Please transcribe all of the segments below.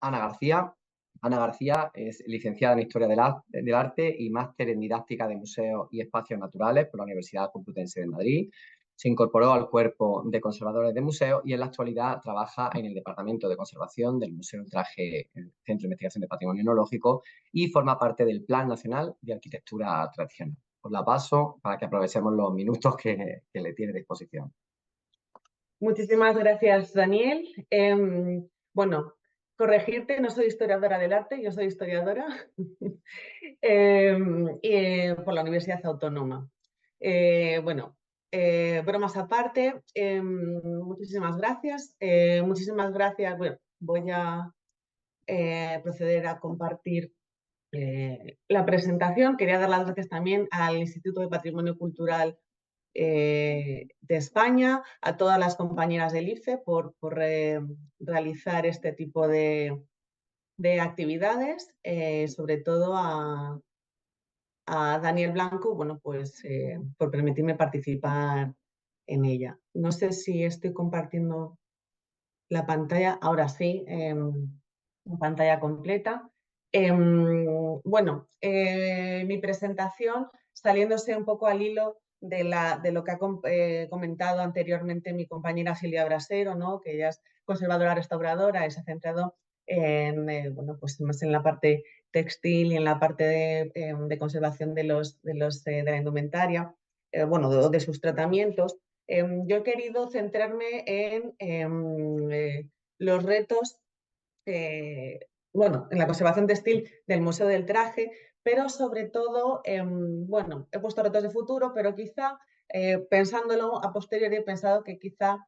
Ana García. Ana García es licenciada en Historia del Arte y máster en Didáctica de Museos y Espacios Naturales por la Universidad Complutense de Madrid. Se incorporó al cuerpo de conservadores de museos y en la actualidad trabaja en el Departamento de Conservación del Museo del Traje, el Centro de Investigación de Patrimonio Etnológico, y forma parte del Plan Nacional de Arquitectura Tradicional. Os la paso para que aprovechemos los minutos que le tiene a disposición. Muchísimas gracias, Daniel. Bueno, corregirte, no soy historiadora del arte, yo soy historiadora por la Universidad Autónoma. Bueno, bromas aparte, muchísimas gracias. Muchísimas gracias. Bueno, voy a proceder a compartir la presentación. Quería dar las gracias también al Instituto de Patrimonio Cultural de España, a todas las compañeras del IFE por realizar este tipo de actividades, sobre todo a Daniel Blanco, bueno, pues por permitirme participar en ella. No sé si estoy compartiendo la pantalla, ahora sí, pantalla completa. Bueno, mi presentación, saliéndose un poco al hilo de lo que ha comentado anteriormente mi compañera Silvia Brasero, ¿no? Que ella es conservadora restauradora y se ha centrado bueno, pues más en la parte textil y en la parte de conservación de la indumentaria, bueno, de sus tratamientos. Yo he querido centrarme en los retos, bueno, en la conservación textil del Museo del Traje, pero sobre todo, bueno, he puesto retos de futuro, pero quizá, pensándolo a posteriori, he pensado que quizá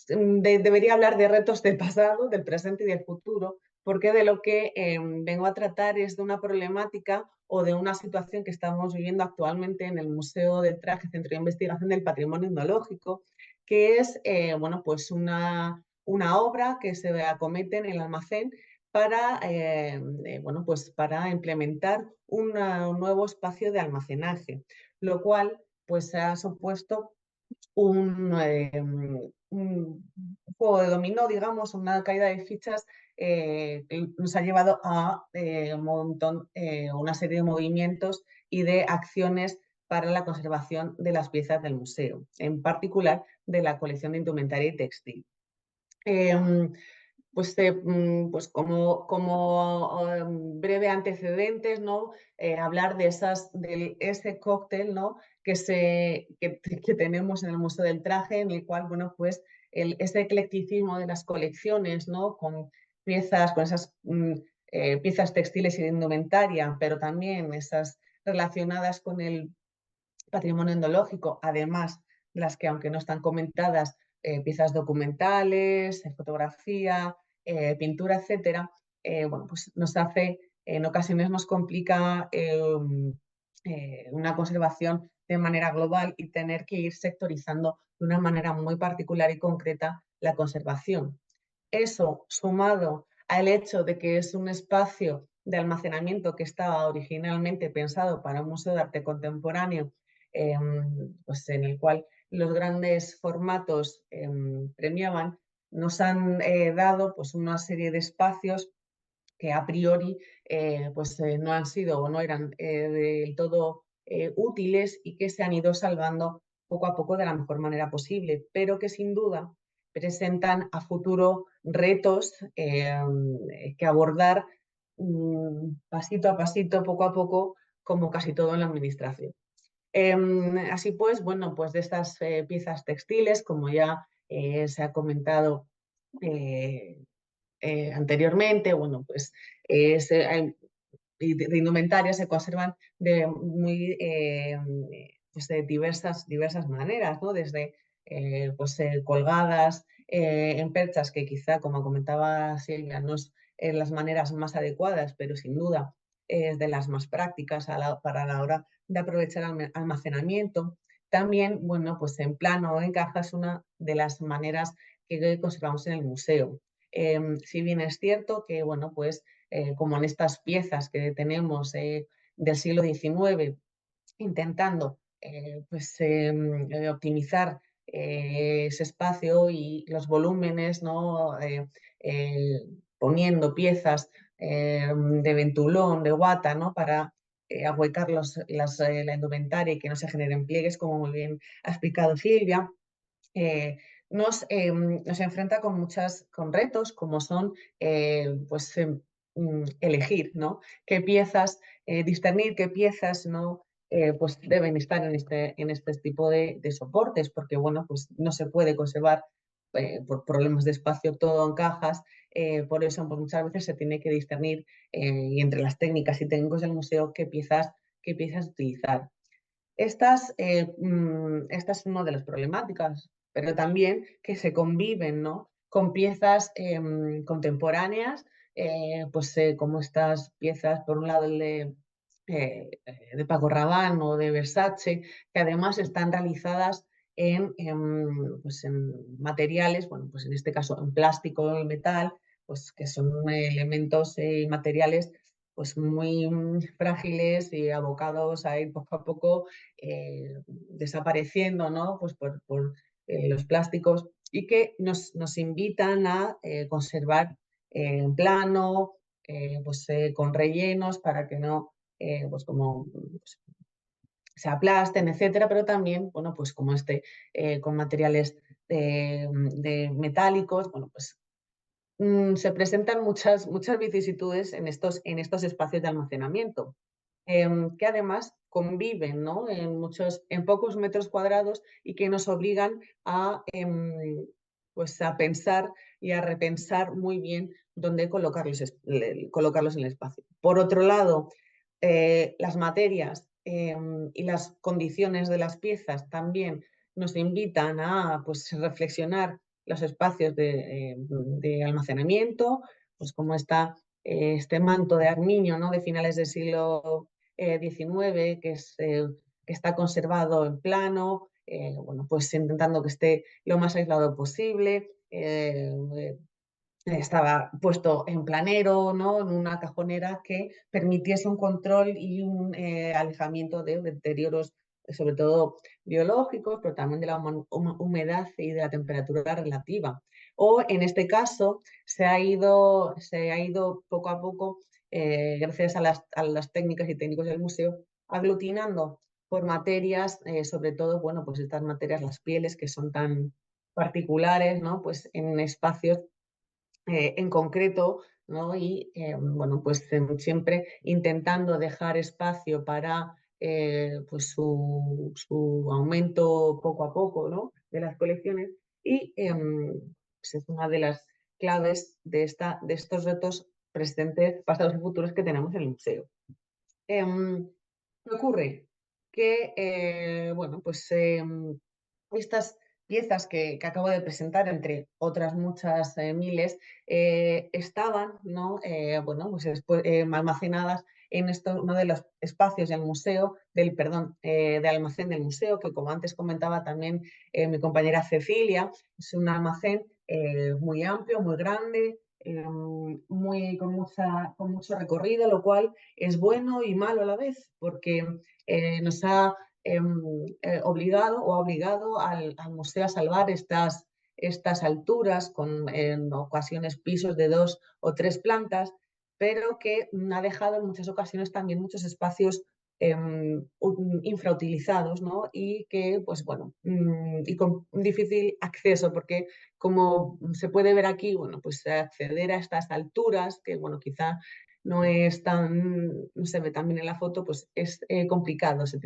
debería hablar de retos del pasado, del presente y del futuro, porque de lo que vengo a tratar es de una problemática o de una situación que estamos viviendo actualmente en el Museo del Traje, Centro de Investigación del Patrimonio Etnológico, que es bueno, pues una obra que se acomete en el almacén para, bueno, pues para implementar un nuevo espacio de almacenaje, lo cual pues ha supuesto un juego de dominó, digamos, una caída de fichas que nos ha llevado a un montón, una serie de movimientos y de acciones para la conservación de las piezas del museo, en particular de la colección de indumentaria y textil. Pues como breve antecedentes, ¿no? Hablar de ese cóctel, ¿no? que tenemos en el Museo del Traje, en el cual, bueno, pues ese eclecticismo de las colecciones, ¿no? Con esas piezas textiles y de indumentaria, pero también esas relacionadas con el patrimonio etnológico, además de las que, aunque no están comentadas, piezas documentales, fotografía, pintura, etcétera, bueno, pues nos hace, en ocasiones nos complica una conservación de manera global y tener que ir sectorizando de una manera muy particular y concreta la conservación. Eso, sumado al hecho de que es un espacio de almacenamiento que estaba originalmente pensado para un museo de arte contemporáneo, pues en el cual los grandes formatos premiaban, nos han dado pues, una serie de espacios que a priori pues, no han sido o no eran del todo útiles y que se han ido salvando poco a poco de la mejor manera posible, pero que sin duda presentan a futuro retos que abordar pasito a pasito, poco a poco, como casi todo en la administración. Así pues, bueno, pues de estas piezas textiles, como ya se ha comentado anteriormente, bueno, pues de indumentaria se conservan de muy pues de diversas maneras, ¿no? Desde pues, colgadas en perchas, que quizá, como comentaba Silvia, no es las maneras más adecuadas, pero sin duda es de las más prácticas para la hora de aprovechar el almacenamiento. También, bueno, pues en plano o en caja es una de las maneras que conservamos en el museo. Si bien es cierto que, bueno, pues como en estas piezas que tenemos del siglo XIX, intentando pues, optimizar ese espacio y los volúmenes, ¿no? Poniendo piezas de ventulón, de guata, ¿no? Para ahuecar la indumentaria y que no se generen pliegues, como muy bien ha explicado Silvia. Nos enfrenta con retos como son pues, elegir, ¿no? Qué piezas, discernir qué piezas no pues deben estar en este tipo de soportes, porque bueno, pues no se puede conservar por problemas de espacio todo en cajas, por eso pues, muchas veces se tiene que discernir y entre las técnicas y técnicos del museo qué piezas utilizar. Esta es una de las problemáticas, pero también que se conviven, ¿no? Con piezas contemporáneas, pues como estas piezas, por un lado de Paco Rabanne o de Versace, que además están realizadas pues en materiales, bueno, pues en este caso en plástico y metal, pues que son elementos y materiales pues muy frágiles y abocados a ir poco a poco desapareciendo, ¿no? Pues los plásticos y que nos invitan a conservar en plano, pues, con rellenos para que no, pues como pues, se aplasten, etcétera, pero también, bueno, pues como con materiales de metálicos, bueno, pues se presentan muchas vicisitudes en estos espacios de almacenamiento que además conviven, ¿no? En pocos metros cuadrados y que nos obligan pues a pensar y a repensar muy bien dónde colocarlos en el espacio. Por otro lado, las materias y las condiciones de las piezas también nos invitan a pues, reflexionar los espacios de almacenamiento, pues como está este manto de armiño, ¿no? De finales del siglo XIX, que está conservado en plano, bueno, pues intentando que esté lo más aislado posible. Estaba puesto en planero, ¿no? En una cajonera que permitiese un control y un alejamiento de deterioros, sobre todo biológicos, pero también de la humedad y de la temperatura relativa. O en este caso se ha ido poco a poco, gracias a las técnicas y técnicos del museo, aglutinando por materias, sobre todo, bueno, pues estas materias, las pieles que son tan particulares, ¿no? Pues en espacios en concreto, ¿no? Y bueno, pues siempre intentando dejar espacio para pues su aumento poco a poco, ¿no? De las colecciones y pues es una de las claves de estos retos presentes, pasados y futuros que tenemos en el museo. ¿Qué ocurre? Que, bueno, pues estas piezas que acabo de presentar, entre otras muchas miles, estaban, ¿no? Bueno, pues almacenadas en uno de los espacios del museo, perdón, de almacén del museo, que como antes comentaba también mi compañera Cecilia, es un almacén muy amplio, muy grande, con mucho recorrido, lo cual es bueno y malo a la vez, porque nos ha obligado al museo a salvar estas alturas con en ocasiones pisos de 2 o 3 plantas, pero que ha dejado en muchas ocasiones también muchos espacios infrautilizados, ¿no? Y que, pues bueno, y con difícil acceso, porque como se puede ver aquí, bueno, pues acceder a estas alturas, que bueno, quizá no es tan, no se ve tan bien en la foto, pues es complicado. Se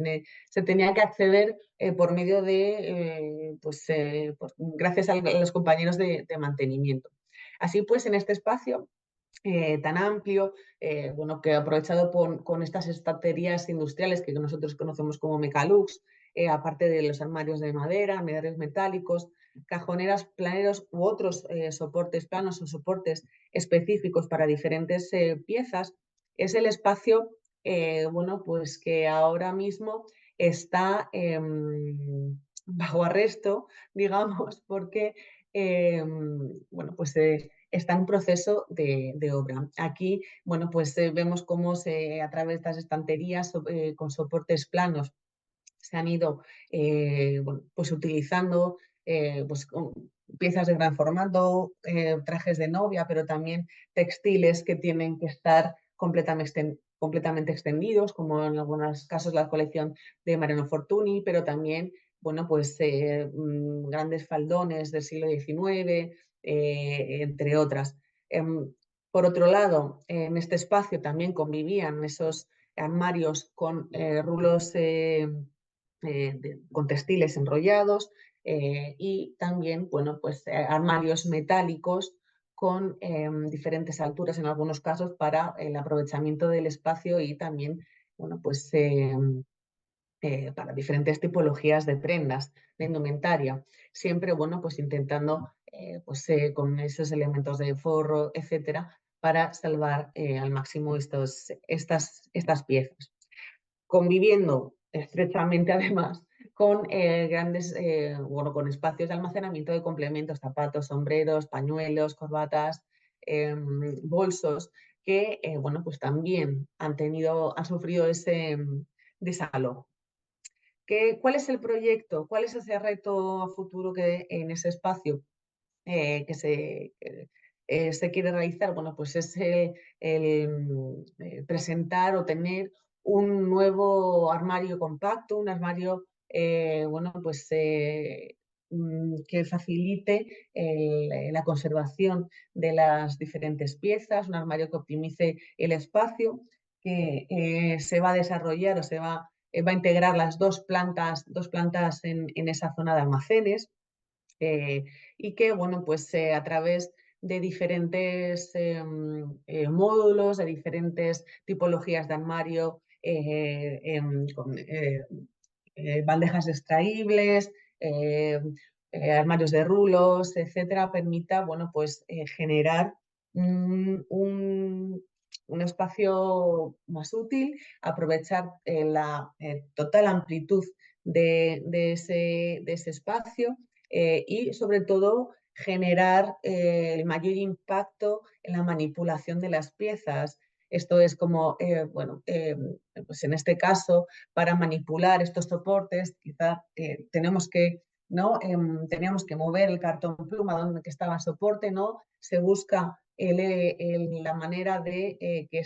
tenía que acceder por medio gracias a los compañeros de mantenimiento. Así pues, en este espacio tan amplio, bueno, que aprovechado con estas estanterías industriales que nosotros conocemos como Mecalux, aparte de los armarios de madera, armarios metálicos, cajoneras, planeros u otros soportes planos o soportes específicos para diferentes piezas, es el espacio, bueno, pues que ahora mismo está bajo arresto, digamos, porque, bueno, pues está en proceso de obra. Aquí, bueno, pues vemos cómo a través de estas estanterías con soportes planos se han ido bueno, pues utilizando pues, piezas de gran formato, trajes de novia, pero también textiles que tienen que estar completamente extendidos, como en algunos casos la colección de Mariano Fortuny, pero también bueno, pues, grandes faldones del siglo XIX, entre otras. Por otro lado, en este espacio también convivían esos armarios con rulos con textiles enrollados y también, bueno, pues armarios metálicos con diferentes alturas en algunos casos para el aprovechamiento del espacio y también, bueno, pues para diferentes tipologías de prendas, de indumentaria, siempre, bueno, pues intentando, pues con esos elementos de forro, etcétera, para salvar al máximo estas piezas, conviviendo estrechamente además con grandes, bueno, con espacios de almacenamiento de complementos, zapatos, sombreros, pañuelos, corbatas, bolsos, que, bueno, pues también han sufrido ese desalojo. ¿Cuál es el proyecto? ¿Cuál es ese reto a futuro que en ese espacio que se quiere realizar? Bueno, pues es presentar o tener un nuevo armario compacto, un armario bueno, pues, que facilite la conservación de las diferentes piezas, un armario que optimice el espacio, que se va a desarrollar o va a integrar las dos plantas en esa zona de almacenes eh, y que, bueno, pues a través de diferentes módulos, de diferentes tipologías de armario, con bandejas extraíbles, armarios de rulos, etcétera, permita, bueno, pues generar un espacio más útil, aprovechar la total amplitud de ese espacio y sobre todo generar el mayor impacto en la manipulación de las piezas. Esto es como, bueno, pues en este caso, para manipular estos soportes, quizá tenemos que, ¿no? Teníamos que mover el cartón pluma donde que estaba el soporte, ¿no? Se busca la manera de que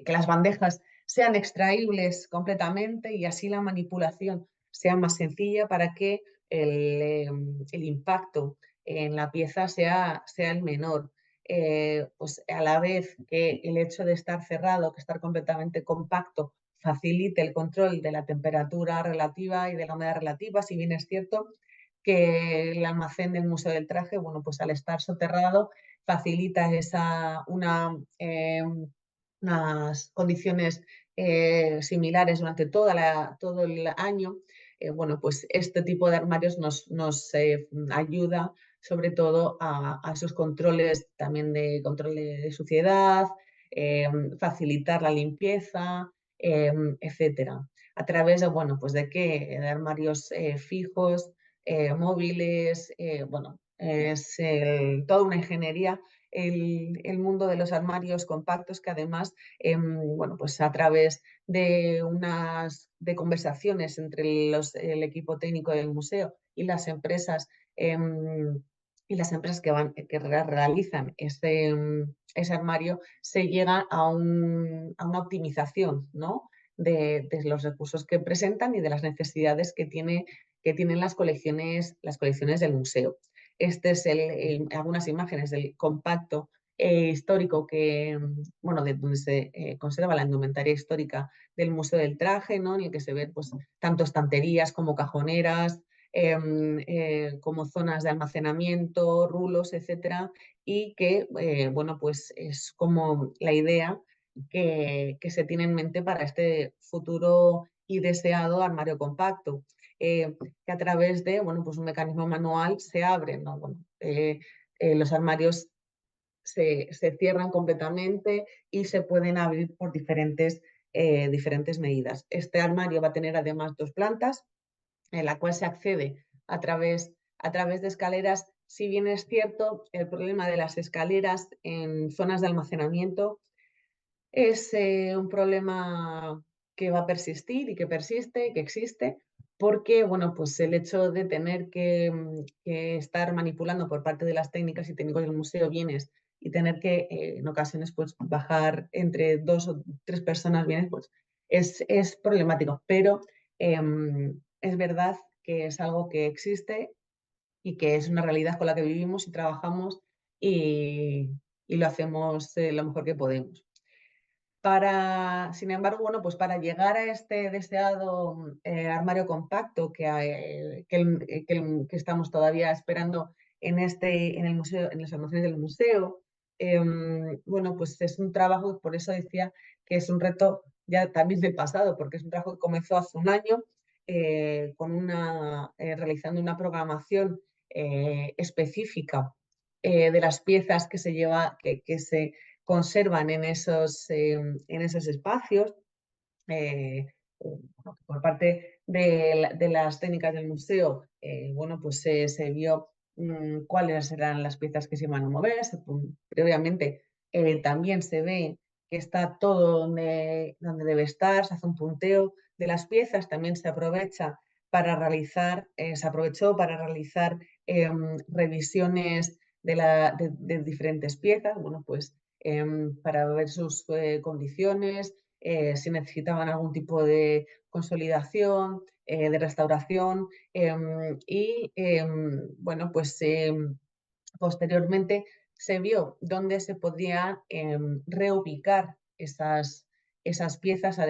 las bandejas sean extraíbles completamente y así la manipulación sea más sencilla para que el impacto en la pieza sea el menor. Pues a la vez que el hecho de estar cerrado, que estar completamente compacto, facilite el control de la temperatura relativa y de la humedad relativa, si bien es cierto que el almacén del Museo del Traje, bueno, pues al estar soterrado, facilita unas condiciones similares durante todo el año, bueno, pues este tipo de armarios nos ayuda sobre todo a esos controles también de control de suciedad, facilitar la limpieza, etcétera. A través de, bueno, pues de armarios fijos, móviles, bueno, es toda una ingeniería el mundo de los armarios compactos que además, bueno, pues a través de de conversaciones entre el equipo técnico del museo y las empresas que realizan ese armario, se llega a una optimización, ¿no? de los recursos que presentan y de las necesidades que tienen las colecciones del museo. Este es algunas imágenes del compacto histórico bueno, de donde se conserva la indumentaria histórica del Museo del Traje, ¿no? En el que se ven pues, tanto estanterías como cajoneras, como zonas de almacenamiento, rulos, etcétera, y que, bueno, pues es como la idea que se tiene en mente para este futuro y deseado armario compacto. Que a través de bueno, pues un mecanismo manual se abren, ¿no? Bueno, los armarios se cierran completamente y se pueden abrir por diferentes medidas. Este armario va a tener además dos plantas en la cual se accede a través de escaleras. Si bien es cierto, el problema de las escaleras en zonas de almacenamiento es un problema que va a persistir y que persiste y que existe, porque bueno, pues el hecho de tener que estar manipulando por parte de las técnicas y técnicos del museo bienes y tener que en ocasiones pues bajar entre 2 o 3 personas bienes, pues es problemático, pero es verdad que es algo que existe y que es una realidad con la que vivimos y trabajamos y, y lo hacemos lo mejor que podemos. Sin embargo, bueno, pues para llegar a este deseado armario compacto que estamos todavía esperando en el museo, en los almacenes del museo, bueno, pues es un trabajo, por eso decía que es un reto ya también del pasado, porque es un trabajo que comenzó hace un año realizando una programación específica de las piezas que se conservan en esos espacios. Por parte de las técnicas del museo, bueno, pues se vio cuáles eran las piezas que se iban a mover. Previamente también se ve que está todo donde debe estar, se hace un punteo de las piezas, también se aprovechó para realizar revisiones de diferentes piezas, bueno, pues para ver sus condiciones, si necesitaban algún tipo de consolidación, de restauración y bueno, pues posteriormente se vio dónde se podían reubicar esas piezas a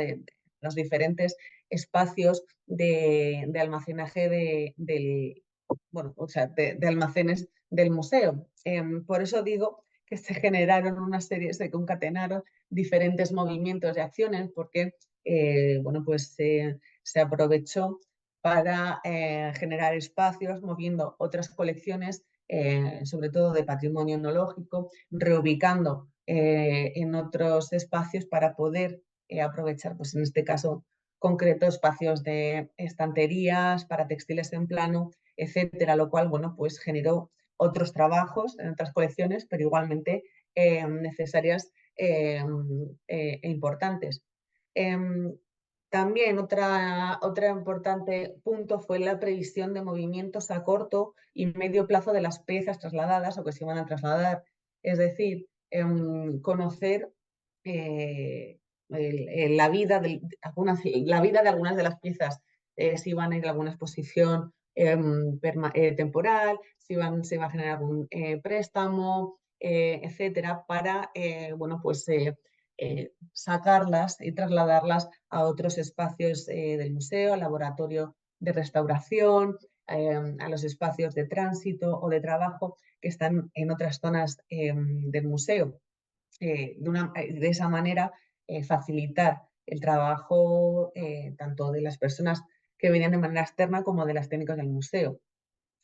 los diferentes espacios de almacenaje bueno, o sea, de almacenes del museo. Por eso digo que se generaron una serie, se concatenaron diferentes movimientos y acciones porque bueno, pues se aprovechó para generar espacios moviendo otras colecciones, sobre todo de patrimonio etnológico, reubicando en otros espacios para poder aprovechar, pues en este caso concreto, espacios de estanterías para textiles en plano, etcétera, lo cual, bueno, pues generó otros trabajos en otras colecciones, pero igualmente necesarias e importantes. También otro importante punto fue la previsión de movimientos a corto y medio plazo de las piezas trasladadas o que se iban a trasladar. Es decir, conocer la vida de algunas de las piezas, si iban a ir a alguna exposición temporal, se iba a generar algún préstamo, etcétera, para bueno, pues, sacarlas y trasladarlas a otros espacios del museo, al laboratorio de restauración, a los espacios de tránsito o de trabajo que están en otras zonas del museo. De esa manera, facilitar el trabajo tanto de las personas que venían de manera externa como de las técnicas del museo.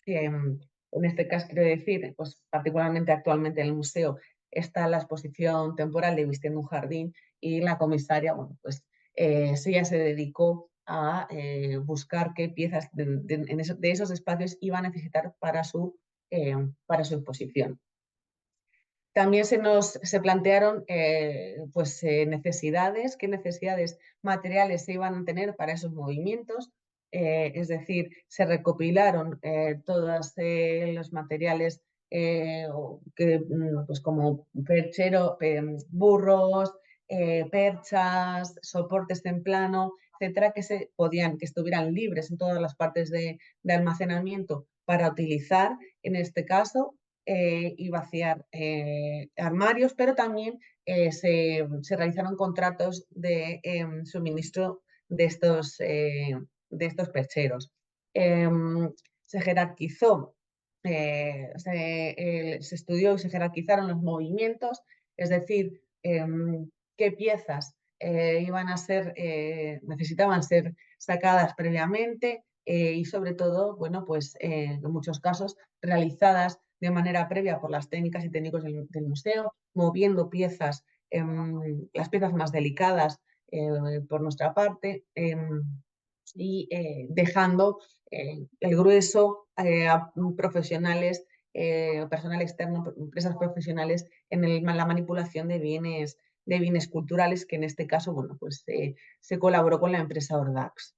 En este caso, quiero decir, pues particularmente actualmente en el museo está la exposición temporal de Vistiendo un jardín y la comisaria, bueno, pues sí ya se dedicó a buscar qué piezas de esos espacios iba a necesitar para su exposición. También se plantearon pues, necesidades, qué necesidades materiales se iban a tener para esos movimientos, es decir, se recopilaron todos los materiales pues como burros, perchas, soportes en plano, etcétera, que estuvieran libres en todas las partes de almacenamiento para utilizar, en este caso, y vaciar armarios, pero también se realizaron contratos de suministro de estos percheros. Se jerarquizó, se estudió y se jerarquizaron los movimientos, es decir, qué piezas necesitaban ser sacadas previamente y sobre todo, bueno, pues en muchos casos realizadas de manera previa por las técnicas y técnicos del museo, moviendo piezas, las piezas más delicadas por nuestra parte y dejando el grueso a profesionales, personal externo, empresas profesionales en la manipulación de bienes de bienes culturales, que en este caso, bueno, pues se colaboró con la empresa Ordax.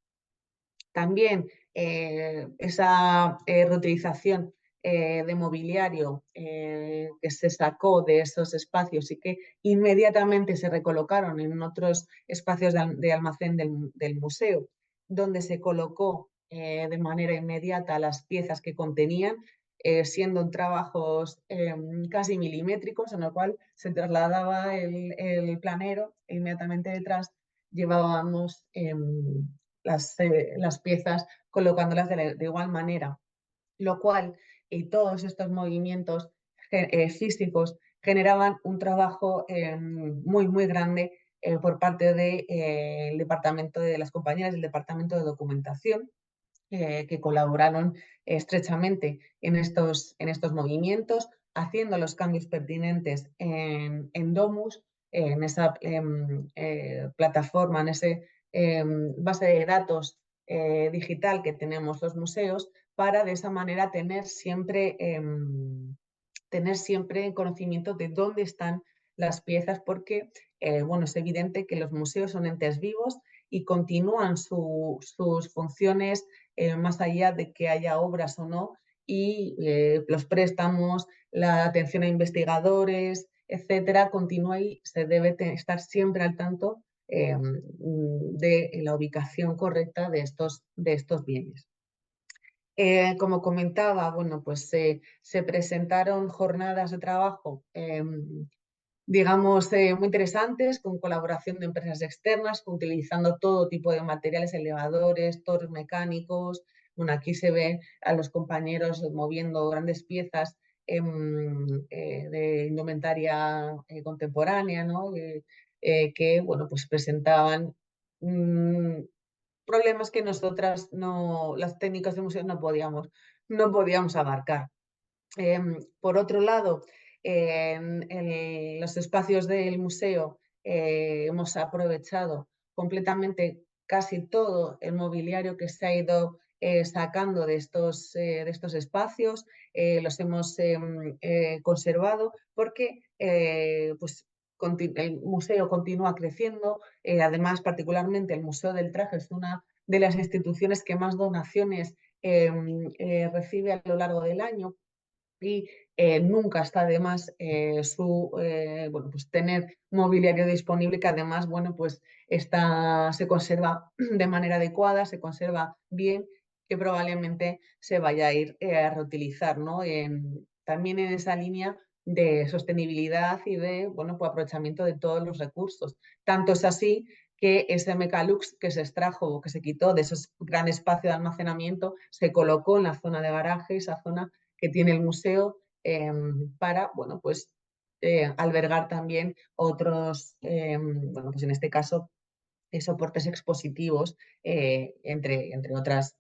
También esa reutilización de mobiliario que se sacó de esos espacios y que inmediatamente se recolocaron en otros espacios de almacén del museo, donde se colocó de manera inmediata las piezas que contenían, siendo trabajos casi milimétricos, en lo cual se trasladaba el planero e inmediatamente detrás llevábamos las piezas colocándolas de igual manera, lo cual y todos estos movimientos físicos generaban un trabajo muy, muy grande por parte del departamento de las compañeras del departamento de documentación, que colaboraron estrechamente en estos movimientos, haciendo los cambios pertinentes en Domus, en esa plataforma, en esa base de datos digital que tenemos los museos, para de esa manera tener siempre conocimiento de dónde están las piezas, porque bueno, es evidente que los museos son entes vivos y continúan sus funciones más allá de que haya obras o no, y los préstamos, la atención a investigadores, etcétera, continúa y se debe estar siempre al tanto de la ubicación correcta de estos bienes. Como comentaba, bueno, pues se presentaron jornadas de trabajo digamos, muy interesantes, con colaboración de empresas externas, utilizando todo tipo de materiales, elevadores, torres mecánicos. Bueno, aquí se ve a los compañeros moviendo grandes piezas de indumentaria contemporánea, ¿no? Que, bueno, pues presentaban problemas que nosotras, las técnicas de museo, no podíamos abarcar. Por otro lado, en los espacios del museo hemos aprovechado completamente casi todo el mobiliario que se ha ido sacando de estos espacios, los hemos conservado porque pues, el museo continúa creciendo. Además, particularmente el Museo del Traje es una de las instituciones que más donaciones recibe a lo largo del año, y nunca está de más bueno, pues tener mobiliario disponible, que además, bueno, pues se conserva de manera adecuada, se conserva bien, que probablemente se vaya a ir a reutilizar, ¿no? También en esa línea de sostenibilidad y de, bueno, pues aprovechamiento de todos los recursos. Tanto es así que ese Mecalux que se extrajo o que se quitó de ese gran espacio de almacenamiento se colocó en la zona de garaje, esa zona que tiene el museo, para, bueno, pues albergar también otros, bueno, pues en este caso, soportes expositivos, entre otras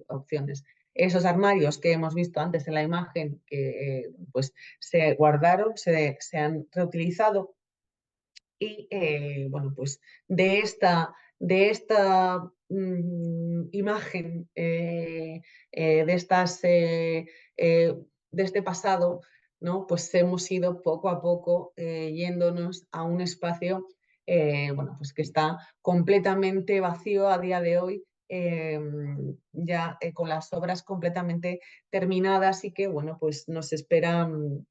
opciones. Esos armarios que hemos visto antes en la imagen, que pues se guardaron, se han reutilizado, y bueno, pues de esta imagen, de este pasado, ¿no? Pues hemos ido poco a poco yéndonos a un espacio bueno, pues que está completamente vacío a día de hoy, ya con las obras completamente terminadas, y que, bueno, pues nos esperando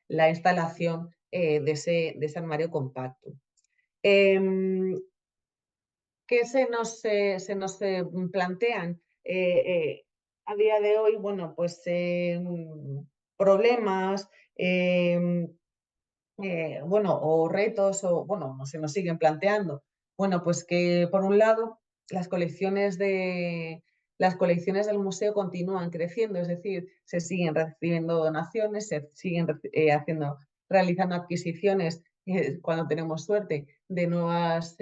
la instalación de ese armario compacto. ¿Qué se nos plantean a día de hoy? Bueno, pues problemas, bueno, o retos, o bueno, no se nos siguen planteando. Bueno, pues que por un lado las colecciones del museo continúan creciendo, es decir, se siguen recibiendo donaciones, se siguen realizando adquisiciones cuando tenemos suerte de nuevas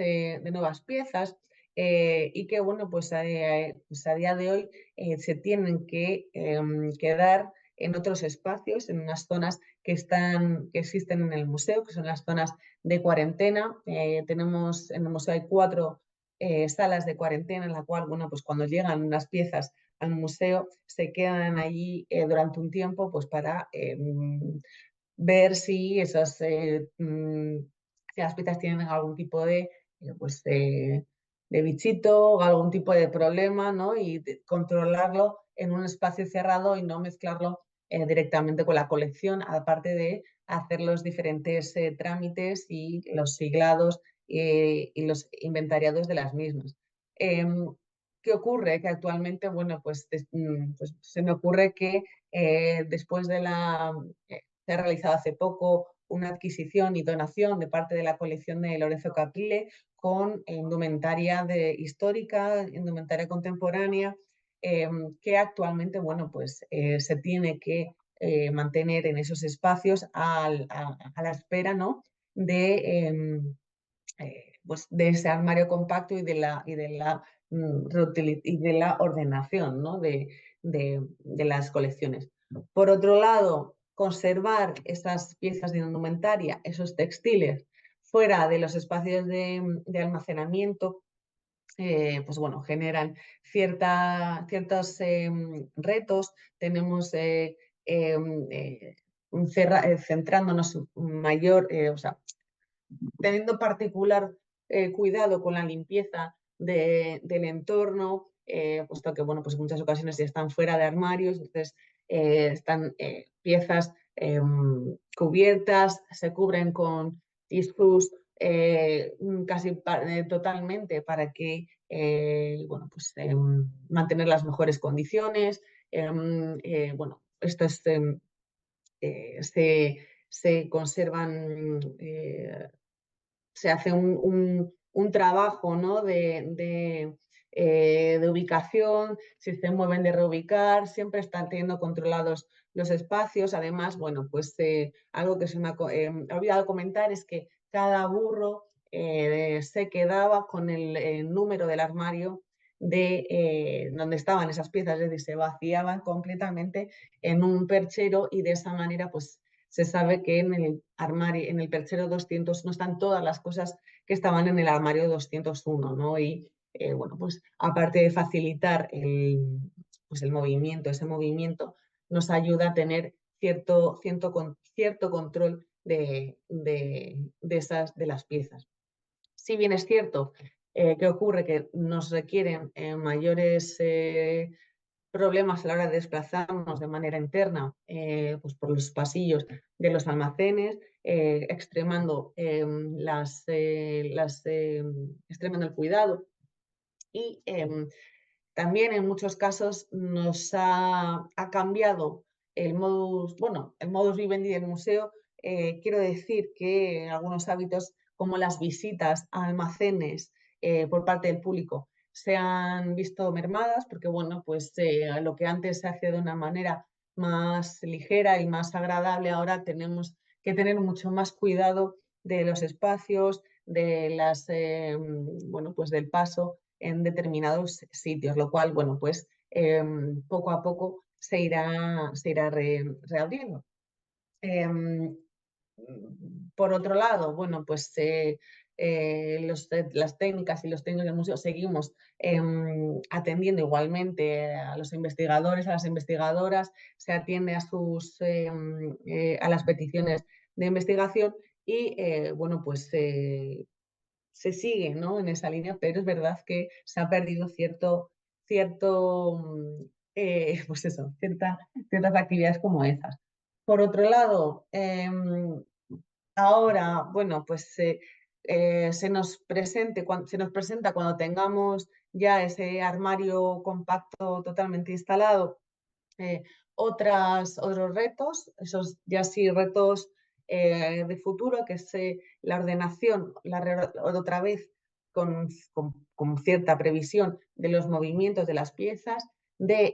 piezas, y que, bueno, pues a día de hoy se tienen que quedar en otros espacios, en unas zonas que existen en el museo, que son las zonas de cuarentena. Tenemos en el museo hay 4 salas de cuarentena, en la cual, bueno, pues cuando llegan unas piezas al museo se quedan allí durante un tiempo, pues para ver si si las piezas tienen algún tipo pues, de bichito o algún tipo de problema, ¿no? Y controlarlo en un espacio cerrado y no mezclarlo directamente con la colección, aparte de hacer los diferentes trámites y los siglados y los inventariados de las mismas. Em, ¿Qué ocurre? Que actualmente, bueno, pues se me ocurre que después de se ha realizado hace poco una adquisición y donación de parte de la colección de Lorenzo Caprile con indumentaria histórica, indumentaria contemporánea, que actualmente, bueno, pues se tiene que mantener en esos espacios a la espera, ¿no? Pues de ese armario compacto y de la ordenación, ¿no? de las colecciones. Por otro lado, conservar esas piezas de indumentaria, esos textiles, fuera de los espacios de almacenamiento, pues bueno, generan ciertos retos. Tenemos centrándonos mayor, o sea, teniendo particular cuidado con la limpieza del entorno, puesto que bueno, pues en muchas ocasiones ya están fuera de armarios, entonces están piezas cubiertas, se cubren con tissus casi totalmente para que bueno, pues, mantener las mejores condiciones. Bueno, esto es, se conservan se hace un trabajo, ¿no? De ubicación, si se mueven de reubicar, siempre están teniendo controlados los espacios. Además, bueno, pues algo que se me ha olvidado comentar es que cada burro se quedaba con el número del armario de donde estaban esas piezas, es decir, se vaciaban completamente en un perchero y de esa manera, pues se sabe que en el armario, en el perchero 200 no están todas las cosas que estaban en el armario 201, ¿no? Y bueno, pues aparte de facilitar pues el movimiento, ese movimiento nos ayuda a tener cierto control de las piezas. Si bien es cierto que ocurre que nos requieren mayores problemas a la hora de desplazarnos de manera interna pues por los pasillos de los almacenes, extremando el cuidado y también en muchos casos nos ha cambiado el modus vivendi del museo. Quiero decir que algunos hábitos como las visitas a almacenes por parte del público se han visto mermadas porque, bueno, pues lo que antes se hacía de una manera más ligera y más agradable, ahora tenemos que tener mucho más cuidado de los espacios, bueno, pues del paso en determinados sitios, lo cual, bueno, pues poco a poco se irá reabriendo. Por otro lado, bueno, pues las técnicas y los técnicos del museo seguimos atendiendo igualmente a los investigadores, a las investigadoras, se atiende a las peticiones de investigación y, bueno, pues se sigue, ¿no? En esa línea, pero es verdad que se ha perdido pues eso, ciertas actividades como esas. Por otro lado, ahora, bueno, pues se nos presenta cuando tengamos ya ese armario compacto totalmente instalado, eh, otros retos, esos ya sí retos de futuro, que es la ordenación, otra vez con cierta previsión de los movimientos de las piezas, de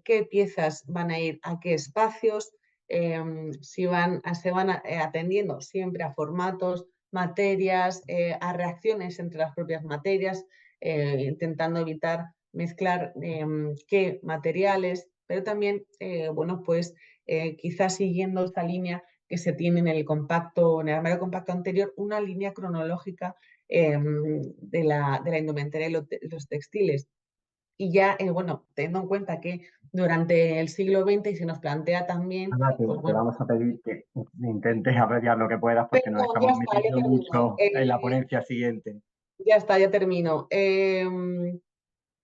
qué piezas van a ir a qué espacios, si se van atendiendo siempre a formatos, materias, a reacciones entre las propias materias, intentando evitar mezclar qué materiales, pero también, bueno, pues quizás siguiendo esta línea que se tiene en en el armario compacto anterior, una línea cronológica de la indumentaria y los textiles. Y ya, bueno, teniendo en cuenta que durante el siglo XX y se nos plantea también, Ana, pues te bueno, vamos a pedir que intentes abreviar lo que puedas porque nos perdón, ya estamos está, ya metiendo termino. mucho en la ponencia siguiente. Ya está, ya termino.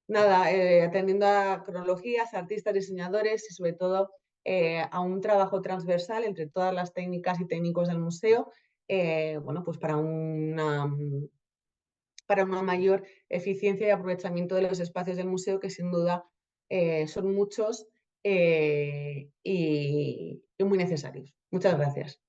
Nada, atendiendo a cronologías, artistas, diseñadores y sobre todo a un trabajo transversal entre todas las técnicas y técnicos del museo, bueno, pues para una mayor eficiencia y aprovechamiento de los espacios del museo, que sin duda son muchos y muy necesarios. Muchas gracias.